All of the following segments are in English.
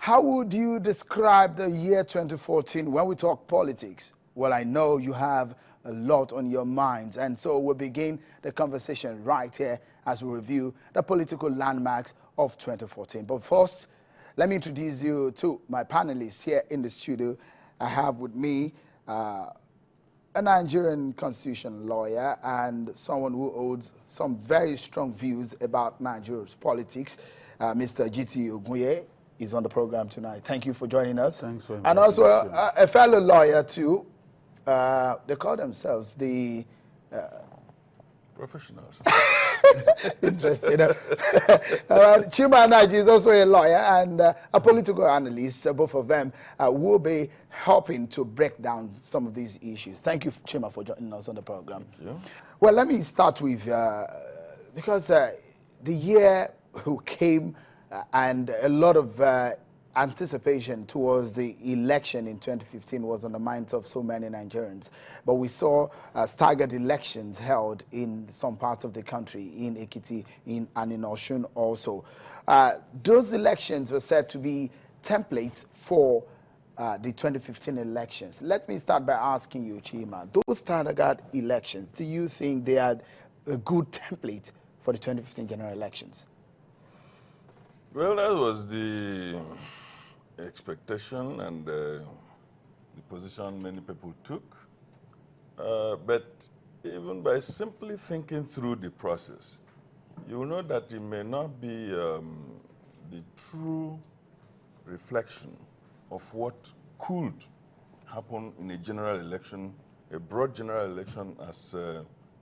How would you describe the year 2014 when we talk politics? Well, I know you have a lot on your minds, and so we'll begin the conversation right here as we review the political landmarks of 2014. But first, let me introduce you to my panelists here in the studio. I have with me a Nigerian constitution lawyer and someone who holds some very strong views about Nigeria's politics. Mr. G.T. Ogunye is on the program tonight. Thank you for joining us. Thanks for and also a fellow lawyer too. They call themselves the professionals. Interesting. Chima Anaji is also a lawyer and a political analyst. Both of them will be helping to break down some of these issues. Thank you, Chima, for joining us on the program. Thank you. Well, let me start with, because the year who came and a lot of anticipation towards the election in 2015 was on the minds of so many Nigerians. But we saw staggered elections held in some parts of the country, in Ekiti and in Osun also. Those elections were said to be templates for the 2015 elections. Let me start by asking you, Chima, those staggered elections, do you think they are a good template for the 2015 general elections? Well, that was the expectation and the position many people took. But even by simply thinking through the process, you will know that it may not be the true reflection of what could happen in a general election, a broad general election as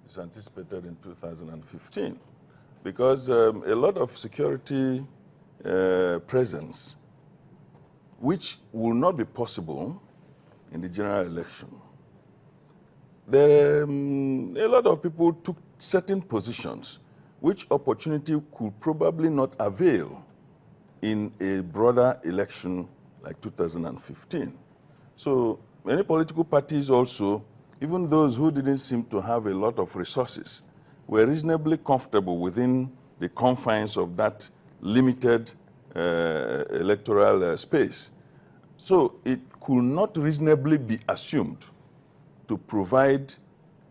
is anticipated in 2015. Because a lot of security presence, which will not be possible in the general election. A lot of people took certain positions which opportunity could probably not avail in a broader election like 2015. So many political parties also, even those who didn't seem to have a lot of resources, were reasonably comfortable within the confines of that limited electoral space. So it could not reasonably be assumed to provide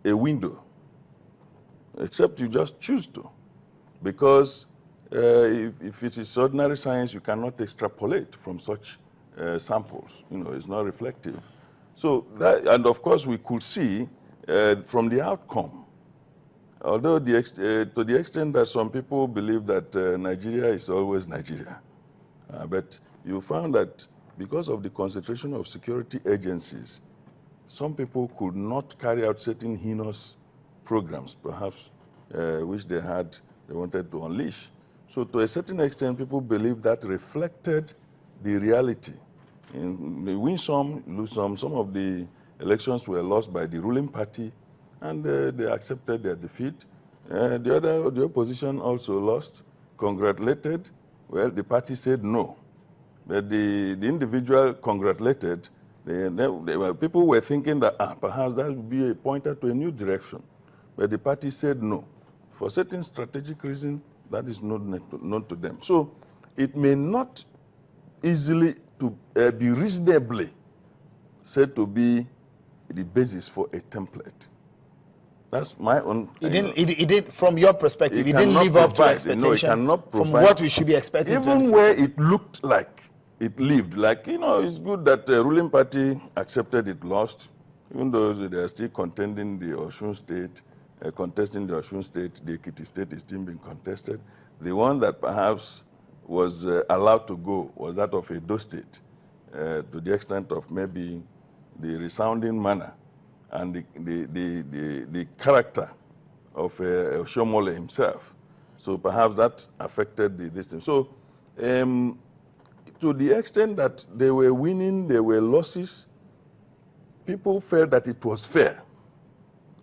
a window, except you just choose to. Because if it is ordinary science, you cannot extrapolate from such samples. You know, it's not reflective. So that, and of course, we could see from the outcome, although to the extent that some people believe that Nigeria is always Nigeria. But you found that because of the concentration of security agencies, some people could not carry out certain heinous programs, perhaps, which they wanted to unleash. So to a certain extent, people believe that reflected the reality. They win some, lose some. Some of the elections were lost by the ruling party, and they accepted their defeat. The opposition also lost, congratulated. Well, the party said no. But the individual congratulated. People were thinking that perhaps that would be a pointer to a new direction. But the party said no. For certain strategic reason, that is not known to them. So it may not easily be reasonably said to be the basis for a template. That's my own. It didn't, from your perspective, it didn't live up to expectation. No, it cannot provide, from what we should be expecting. Even where it looked like it lived, like, you know, it's good that the ruling party accepted it lost, even though they are still contending the Osun state, contesting the Osun state, the Ekiti state is still being contested. The one that perhaps was allowed to go was that of Edo state, to the extent of maybe the resounding manner and the character of Oshomole himself. So perhaps that affected this thing. So to the extent that they were winning, there were losses, people felt that it was fair.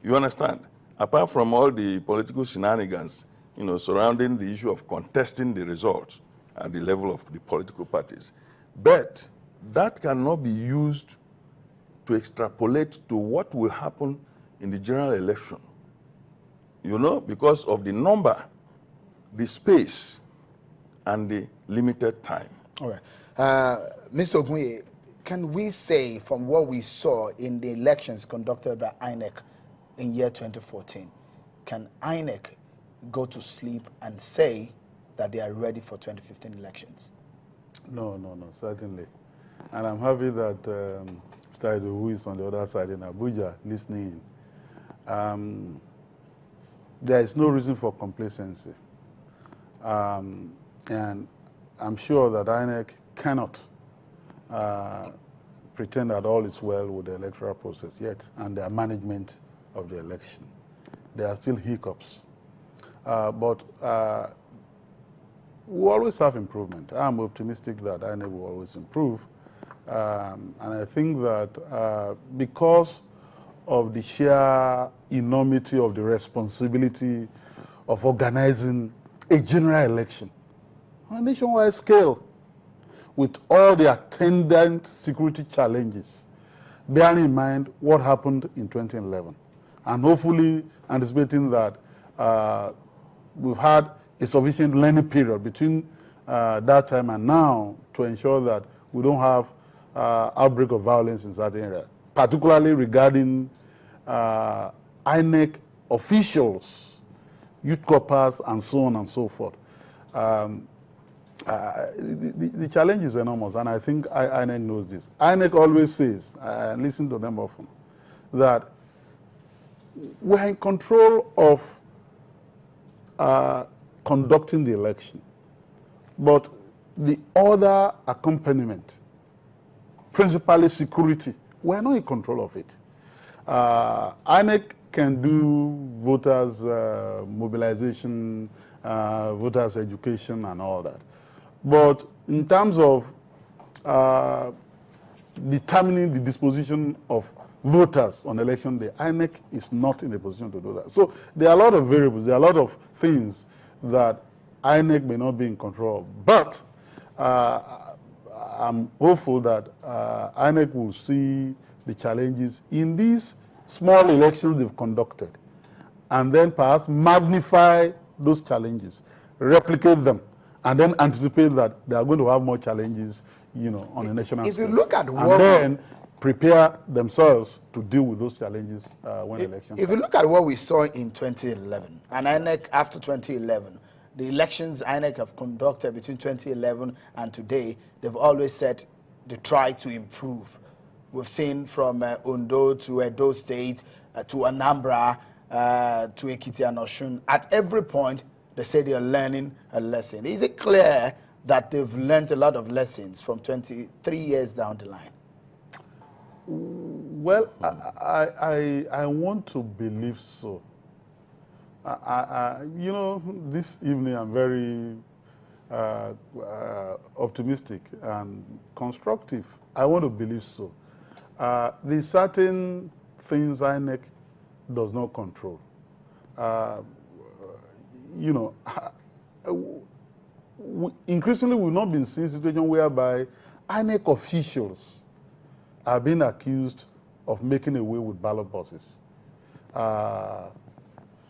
You understand? Apart from all the political shenanigans, you know, surrounding the issue of contesting the results at the level of the political parties. But that cannot be used to extrapolate to what will happen in the general election. You know, because of the number, the space, and the limited time. All right. Mr. Ogunye, can we say from what we saw in the elections conducted by INEC in year 2014, can INEC go to sleep and say that they are ready for 2015 elections? No, certainly. And I'm happy that Mr. who is on the other side in Abuja listening in. There is no reason for complacency. And I'm sure that INEC cannot pretend that all is well with the electoral process yet and their management of the election. There are still hiccups. But we always have improvement. I'm optimistic that INEC will always improve. And I think that because of the sheer enormity of the responsibility of organizing a general election on a nationwide scale with all the attendant security challenges, bearing in mind what happened in 2011, and hopefully anticipating that we've had a sufficient learning period between that time and now to ensure that we don't have outbreak of violence in certain areas, particularly regarding INEC officials, youth corps, and so on and so forth. The challenge is enormous, and I think INEC knows this. INEC always says, I listen to them often, that we're in control of conducting the election, but the other accompaniment, principally security, we're not in control of it. INEC can do voters' mobilization, voters' education, and all that. But in terms of determining the disposition of voters on election day, INEC is not in a position to do that. So there are a lot of variables, there are a lot of things that INEC may not be in control of. But I'm hopeful that INEC will see the challenges in these small elections they've conducted, and then perhaps magnify those challenges, replicate them, and then anticipate that they are going to have more challenges, on a national scale. If you look at and then prepare themselves to deal with those challenges when elections. If you look at what we saw in 2011, and INEC after 2011, the elections INEC have conducted between 2011 and today, they've always said they try to improve. We've seen from Ondo to Edo State to Anambra to Ekiti and Osun. At every point, they say they are learning a lesson. Is it clear that they've learned a lot of lessons from 23 years down the line? Well, I want to believe so. This evening I'm very optimistic and constructive. I want to believe so. There's certain things INEC does not control. Increasingly we've not been seeing a situation whereby INEC officials are being accused of making away with ballot boxes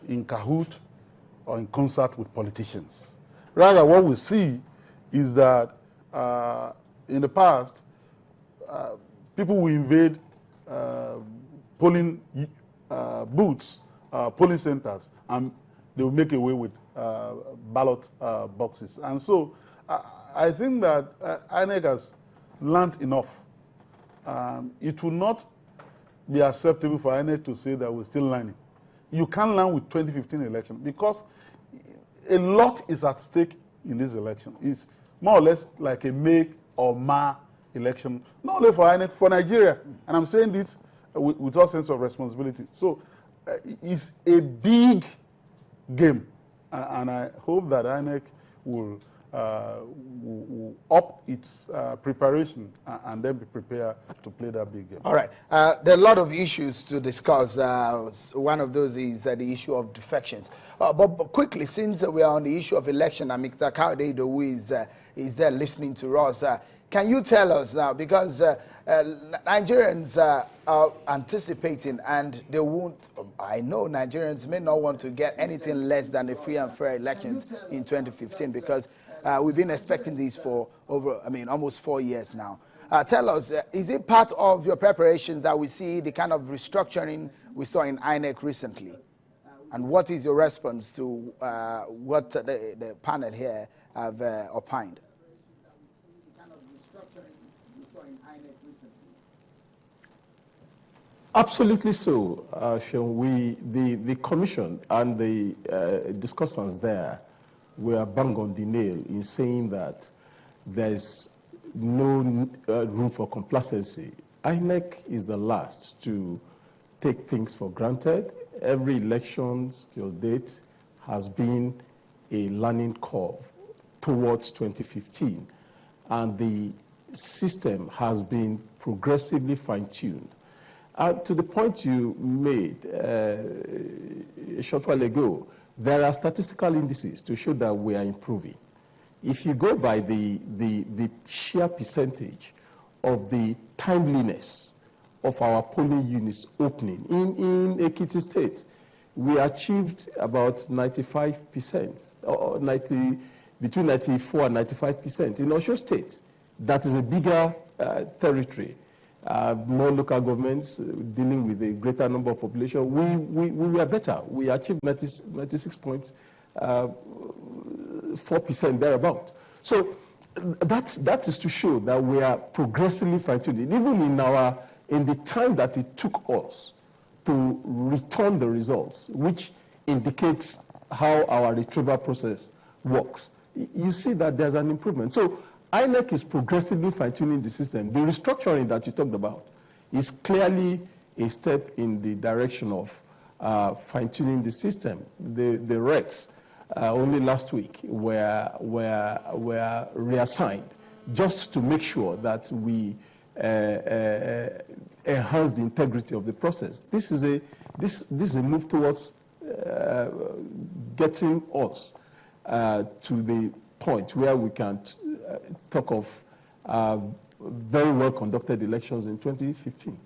in cahoot or in concert with politicians. Rather, what we see is that in the past, people will invade polling booths, polling centers, and they will make away with ballot boxes. And so I think that INEC has learned enough. It will not be acceptable for INEC to say that we're still learning. You can't learn with 2015 election because a lot is at stake in this election. It's more or less like a make or mar election, not only for INEC, for Nigeria. And I'm saying this with all sense of responsibility. So it's a big game. And I hope that INEC will up its preparation and then be prepared to play that big game. All right. There are a lot of issues to discuss. One of those is the issue of defections. But quickly, since we are on the issue of election, and Mr. Kaude, who is there listening to us, can you tell us now, because Nigerians are anticipating, and they won't, I know Nigerians may not want to get anything less than a free and fair elections in 2015, because We've been expecting these for over, almost 4 years now. Tell us, is it part of your preparation that we see the kind of restructuring we saw in INEC recently? And what is your response to what the panel here have opined? Absolutely so, Sean. The commission and the discussants there were bang on the nail in saying that there's no room for complacency. INEC is the last to take things for granted. Every election till date has been a learning curve towards 2015, and the system has been progressively fine-tuned. To the point you made a short while ago, there are statistical indices to show that we are improving. If you go by the sheer percentage of the timeliness of our polling units opening in Ekiti State, we achieved about 95%, or between 94 and 95%. In Osho State, that is a bigger territory. More local governments dealing with a greater number of population, we were better. We achieved 96.4% thereabout. So that is to show that we are progressively fine-tuning. Even in the time that it took us to return the results, which indicates how our retrieval process works, you see that there's an improvement. So INEC is progressively fine-tuning the system. The restructuring that you talked about is clearly a step in the direction of fine-tuning the system. The recs only last week were reassigned just to make sure that we enhance the integrity of the process. This is a move towards getting us to the point where we can talk of very well conducted elections in 2015.